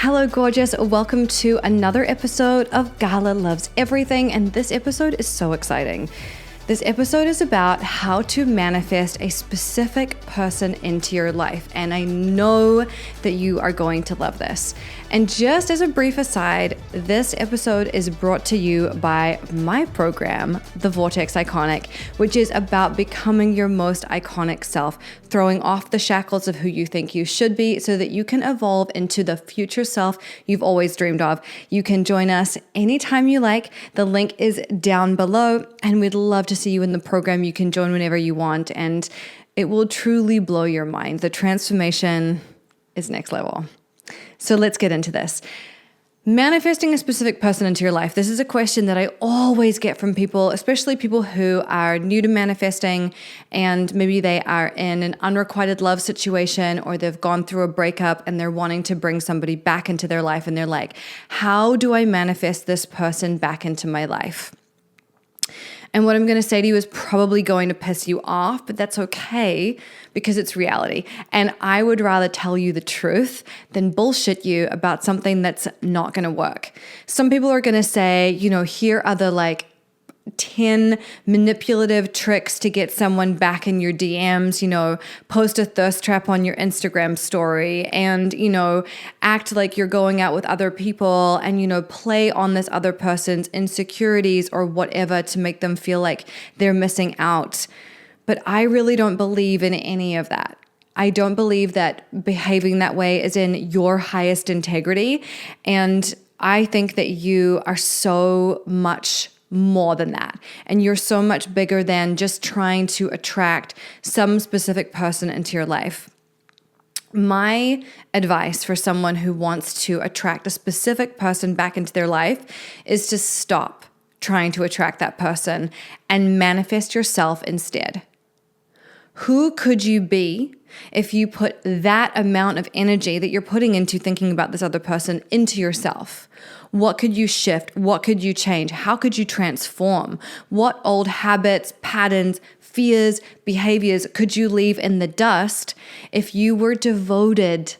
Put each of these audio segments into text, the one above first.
Hello, gorgeous. Welcome to another episode of Gala Loves Everything. And this episode is so exciting. This episode is about how to manifest a specific person into your life. And I know that you are going to love this. And just as a brief aside, this episode is brought to you by my program, The Vortex Iconic, which is about becoming your most iconic self, throwing off the shackles of who you think you should be so that you can evolve into the future self you've always dreamed of. You can join us anytime you like. The link is down below, and we'd love to see you in the program. You can join whenever you want, and it will truly blow your mind. The transformation is next level. So let's get into this. Manifesting a specific person into your life. This is a question that I always get from people, especially people who are new to manifesting and maybe they are in an unrequited love situation or they've gone through a breakup and they're wanting to bring somebody back into their life and they're like, how do I manifest this person back into my life? And what I'm going to say to you is probably going to piss you off, but that's okay because it's reality. And I would rather tell you the truth than bullshit you about something that's not going to work. Some people are going to say, here are the 10 manipulative tricks to get someone back in your DMs, post a thirst trap on your Instagram story and, act like you're going out with other people and, play on this other person's insecurities or whatever to make them feel like they're missing out. But I really don't believe in any of that. I don't believe that behaving that way is in your highest integrity. And I think that you are so much more than that. And you're so much bigger than just trying to attract some specific person into your life. My advice for someone who wants to attract a specific person back into their life is to stop trying to attract that person and manifest yourself instead. Who could you be if you put that amount of energy that you're putting into thinking about this other person into yourself? What could you shift? What could you change? How could you transform? What old habits, patterns, fears, behaviors could you leave in the dust if you were devoted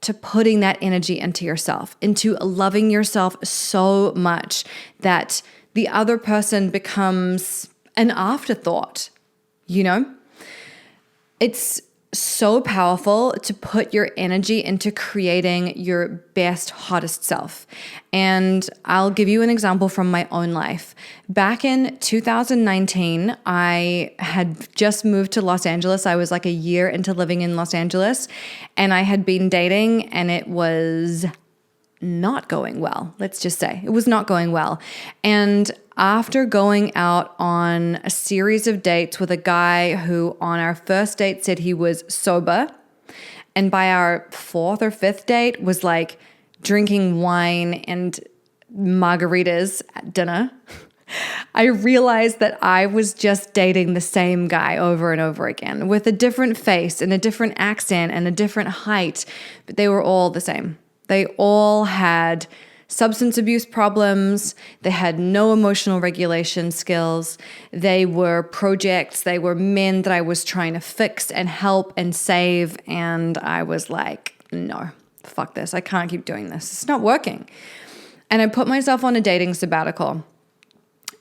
to putting that energy into yourself, into loving yourself so much that the other person becomes an afterthought, It's so powerful to put your energy into creating your best, hottest self. And I'll give you an example from my own life. Back in 2019, I had just moved to Los Angeles. I was like a year into living in Los Angeles, and I had been dating, and it was not going well. Let's just say it was not going well. And after going out on a series of dates with a guy who on our first date said he was sober, and by our fourth or fifth date was like drinking wine and margaritas at dinner, I realized that I was just dating the same guy over and over again with a different face and a different accent and a different height, but they were all the same. They all had substance abuse problems. They had no emotional regulation skills. They were projects. They were men that I was trying to fix and help and save. And I was like, no, fuck this. I can't keep doing this. It's not working. And I put myself on a dating sabbatical.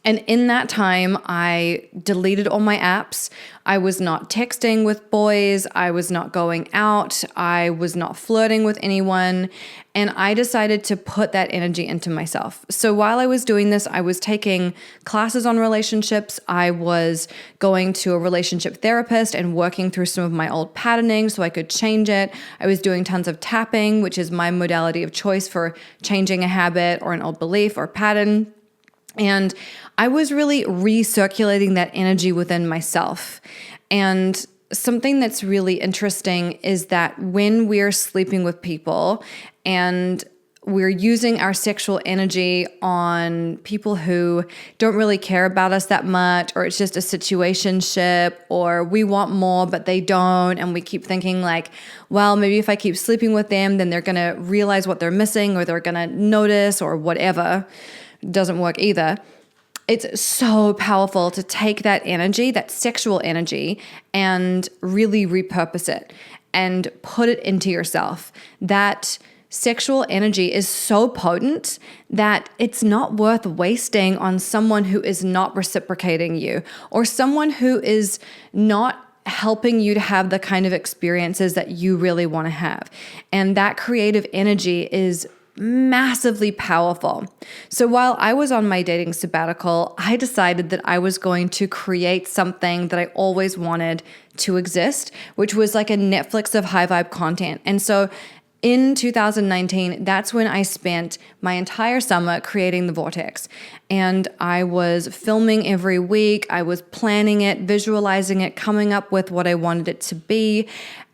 And in that time, I deleted all my apps. I was not texting with boys. I was not going out. I was not flirting with anyone. And I decided to put that energy into myself. So while I was doing this, I was taking classes on relationships. I was going to a relationship therapist and working through some of my old patterning so I could change it. I was doing tons of tapping, which is my modality of choice for changing a habit or an old belief or pattern. And I was really recirculating that energy within myself. And something that's really interesting is that when we're sleeping with people and we're using our sexual energy on people who don't really care about us that much, or it's just a situationship, or we want more but they don't, and we keep thinking like, well, maybe if I keep sleeping with them, then they're going to realize what they're missing, or they're going to notice, or whatever. Doesn't work either. It's so powerful to take that energy, that sexual energy, and really repurpose it and put it into yourself. That sexual energy is so potent that it's not worth wasting on someone who is not reciprocating you, or someone who is not helping you to have the kind of experiences that you really want to have. And that creative energy is massively powerful. So while I was on my dating sabbatical, I decided that I was going to create something that I always wanted to exist, which was like a Netflix of high vibe content. And so in 2019, that's when I spent my entire summer creating the Vortex. And I was filming every week. I was planning it, visualizing it, coming up with what I wanted it to be.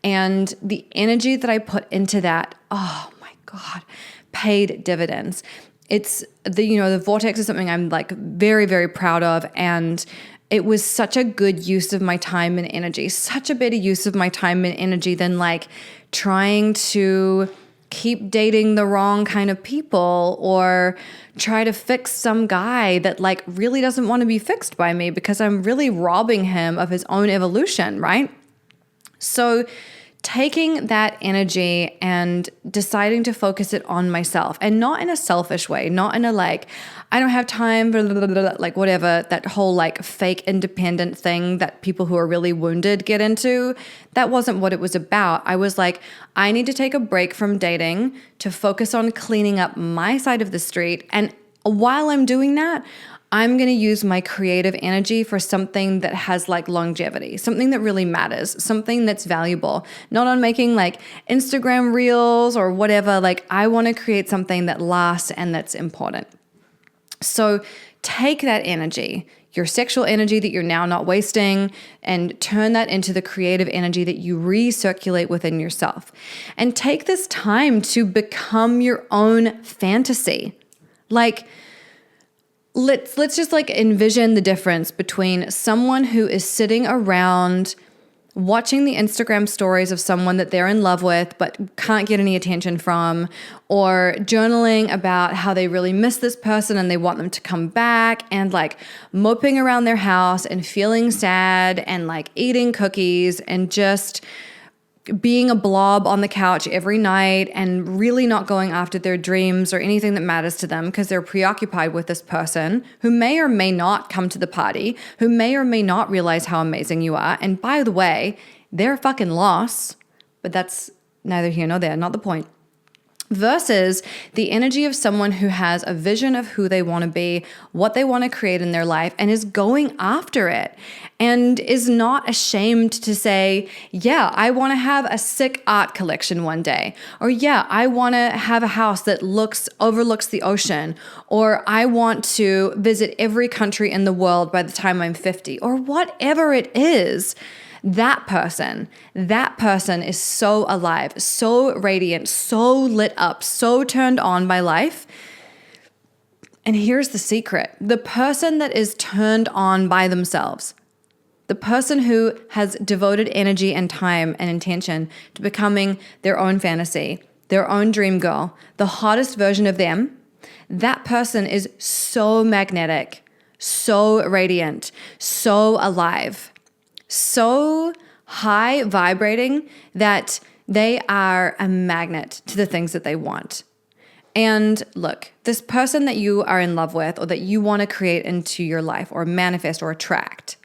And the energy that I put into that, oh my God, paid dividends. It's the Vortex is something I'm like very, very proud of. And it was such a good use of my time and energy, such a better use of my time and energy than like trying to keep dating the wrong kind of people or try to fix some guy that like really doesn't want to be fixed by me, because I'm really robbing him of his own evolution, right? So taking that energy and deciding to focus it on myself, and not in a selfish way, not in a like, I don't have time for like whatever, that whole like fake independent thing that people who are really wounded get into. That wasn't what it was about. I was like, I need to take a break from dating to focus on cleaning up my side of the street. And while I'm doing that, I'm going to use my creative energy for something that has like longevity, something that really matters, something that's valuable, not on making like Instagram reels or whatever. Like I want to create something that lasts and that's important. So take that energy, your sexual energy that you're now not wasting, and turn that into the creative energy that you recirculate within yourself. And take this time to become your own fantasy. Like, let's just like envision the difference between someone who is sitting around watching the Instagram stories of someone that they're in love with but can't get any attention from, or journaling about how they really miss this person and they want them to come back, and like moping around their house and feeling sad and like eating cookies and just being a blob on the couch every night and really not going after their dreams or anything that matters to them because they're preoccupied with this person who may or may not come to the party, who may or may not realize how amazing you are. And by the way, they're a fucking loss, but that's neither here nor there, not the point. Versus the energy of someone who has a vision of who they want to be, what they want to create in their life, and is going after it, and is not ashamed to say, yeah, I want to have a sick art collection one day, or yeah, I want to have a house that overlooks the ocean, or I want to visit every country in the world by the time I'm 50, or whatever it is. That person is so alive, so radiant, so lit up, so turned on by life. And here's the secret. The person that is turned on by themselves, the person who has devoted energy and time and intention to becoming their own fantasy, their own dream girl, the hottest version of them, that person is so magnetic, so radiant, so alive, so high vibrating that they are a magnet to the things that they want. And look, this person that you are in love with or that you want to create into your life or manifest or attract,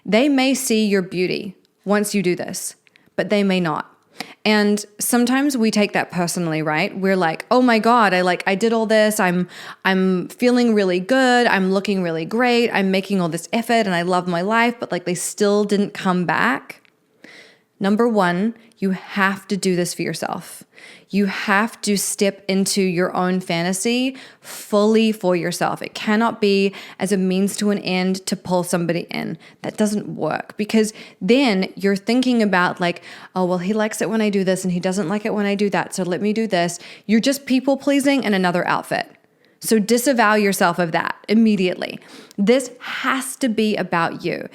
they may see your beauty once you do this, but they may not. And sometimes we take that personally, right? We're like, oh my God, I did all this. I'm feeling really good. I'm looking really great. I'm making all this effort and I love my life, but like they still didn't come back. Number one, you have to do this for yourself. You have to step into your own fantasy fully for yourself. It cannot be as a means to an end to pull somebody in. That doesn't work, because then you're thinking about like, oh, well, he likes it when I do this and he doesn't like it when I do that, so let me do this. You're just people pleasing in another outfit. So disavow yourself of that immediately. This has to be about you.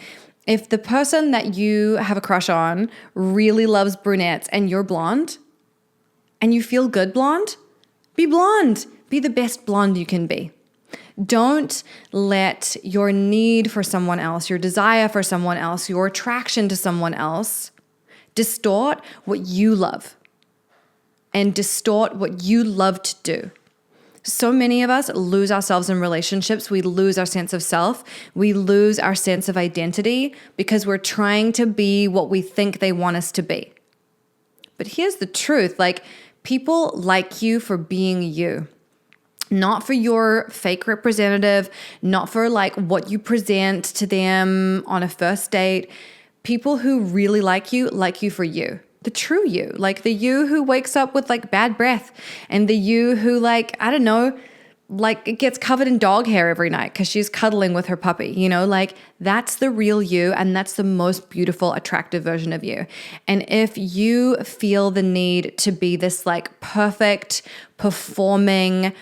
If the person that you have a crush on really loves brunettes and you're blonde, and you feel good blonde, be blonde. Be the best blonde you can be. Don't let your need for someone else, your desire for someone else, your attraction to someone else distort what you love. and distort what you love to do. So many of us lose ourselves in relationships. We lose our sense of self. We lose our sense of identity because we're trying to be what we think they want us to be. But here's the truth, like, people like you for being you, not for your fake representative, not for like what you present to them on a first date. People who really like you for you. The true you, like the you who wakes up with like bad breath, and the you who, like, I don't know, like gets covered in dog hair every night because she's cuddling with her puppy, like that's the real you, and that's the most beautiful, attractive version of you. And if you feel the need to be this like perfect, performing,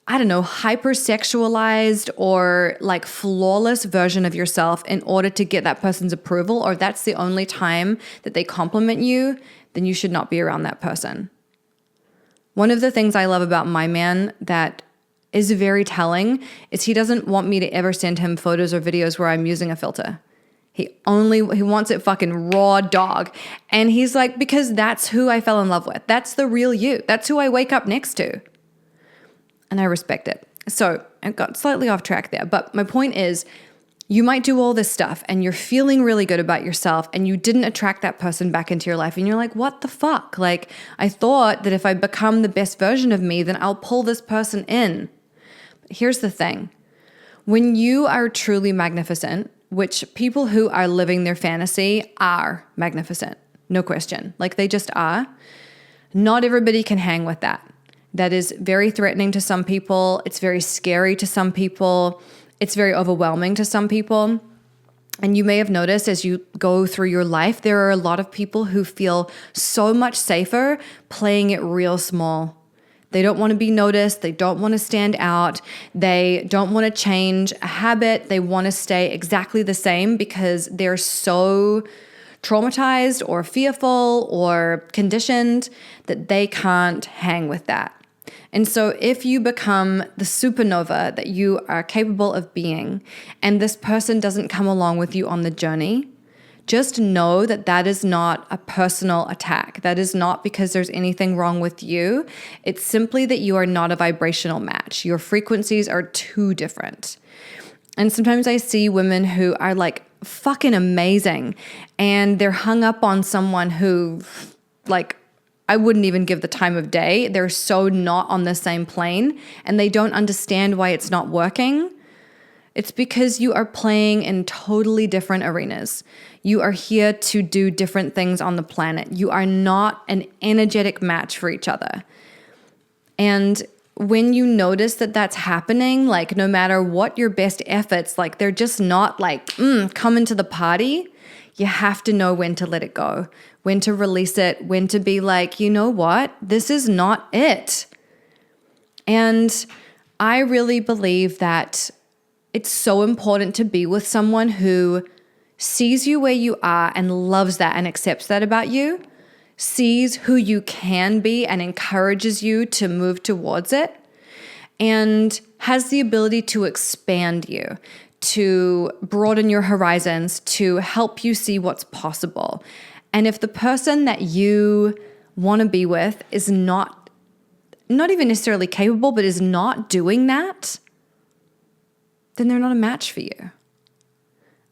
I don't know, hypersexualized or like flawless version of yourself in order to get that person's approval, or that's the only time that they compliment you, then you should not be around that person. One of the things I love about my man that is very telling is he doesn't want me to ever send him photos or videos where I'm using a filter. He wants it fucking raw dog. And he's like, because that's who I fell in love with. That's the real you. That's who I wake up next to. And I respect it. So I got slightly off track there. But my point is, you might do all this stuff and you're feeling really good about yourself and you didn't attract that person back into your life. And you're like, what the fuck? Like, I thought that if I become the best version of me, then I'll pull this person in. But here's the thing. When you are truly magnificent, which people who are living their fantasy are magnificent, no question. Like, they just are. Not everybody can hang with that. That is very threatening to some people. It's very scary to some people. It's very overwhelming to some people. And you may have noticed as you go through your life, there are a lot of people who feel so much safer playing it real small. They don't want to be noticed. They don't want to stand out. They don't want to change a habit. They want to stay exactly the same because they're so traumatized or fearful or conditioned that they can't hang with that. And so if you become the supernova that you are capable of being, and this person doesn't come along with you on the journey, just know that that is not a personal attack. That is not because there's anything wrong with you. It's simply that you are not a vibrational match. Your frequencies are too different. And sometimes I see women who are like fucking amazing, and they're hung up on someone who, like, I wouldn't even give the time of day. They're so not on the same plane, and they don't understand why it's not working. It's because you are playing in totally different arenas. You are here to do different things on the planet. You are not an energetic match for each other. And when you notice that that's happening, like, no matter what your best efforts, like, they're just not like, coming to the party, you have to know when to let it go, when to release it, when to be like, you know what, this is not it. And I really believe that it's so important to be with someone who sees you where you are and loves that and accepts that about you, sees who you can be and encourages you to move towards it, and has the ability to expand you, to broaden your horizons, to help you see what's possible. And if the person that you want to be with is not even necessarily capable, but is not doing that, then they're not a match for you.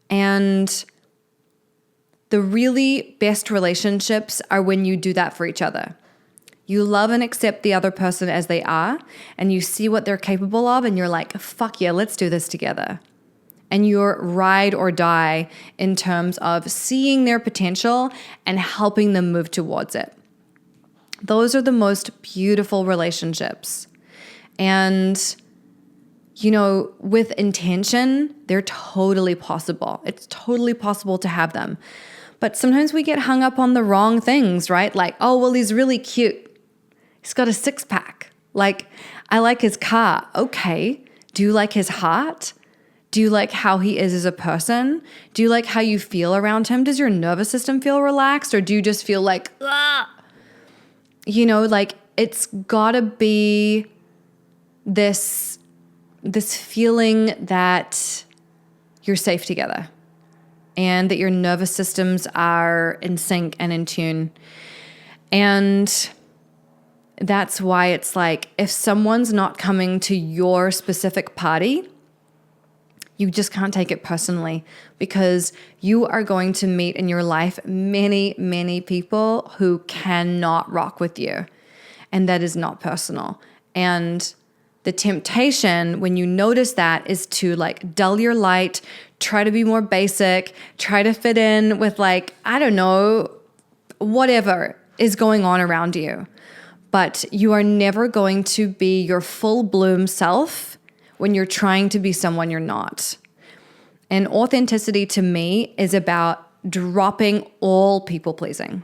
And the really best relationships are when you do that for each other. You love and accept the other person as they are, and you see what they're capable of, and you're like, fuck yeah, let's do this together. And you're ride or die in terms of seeing their potential and helping them move towards it. Those are the most beautiful relationships. And, with intention, they're totally possible. It's totally possible to have them. But sometimes we get hung up on the wrong things, right? Like, oh, well, he's really cute. He's got a six-pack. Like, I like his car. Okay. Do you like his heart? Do you like how he is as a person? Do you like how you feel around him? Does your nervous system feel relaxed, or do you just feel like, ah? Like, it's gotta be this feeling that you're safe together and that your nervous systems are in sync and in tune. And That's why it's like, if someone's not coming to your specific party, you just can't take it personally, because you are going to meet in your life many, many people who cannot rock with you. And that is not personal. And the temptation when you notice that is to like dull your light, try to be more basic, try to fit in with like, I don't know, whatever is going on around you. But you are never going to be your full bloom self when you're trying to be someone you're not. And authenticity to me is about dropping all people pleasing.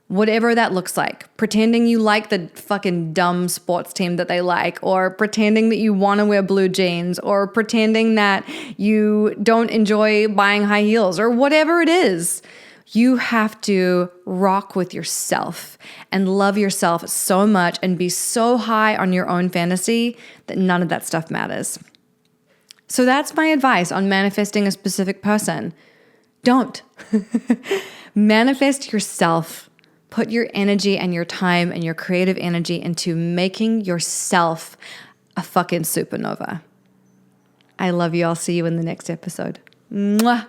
Whatever that looks like. Pretending you like the fucking dumb sports team that they like, or pretending that you want to wear blue jeans, or pretending that you don't enjoy buying high heels, or whatever it is. You have to rock with yourself and love yourself so much and be so high on your own fantasy that none of that stuff matters. So that's my advice on manifesting a specific person. Don't. Manifest yourself. Put your energy and your time and your creative energy into making yourself a fucking supernova. I love you. I'll see you in the next episode. Mwah.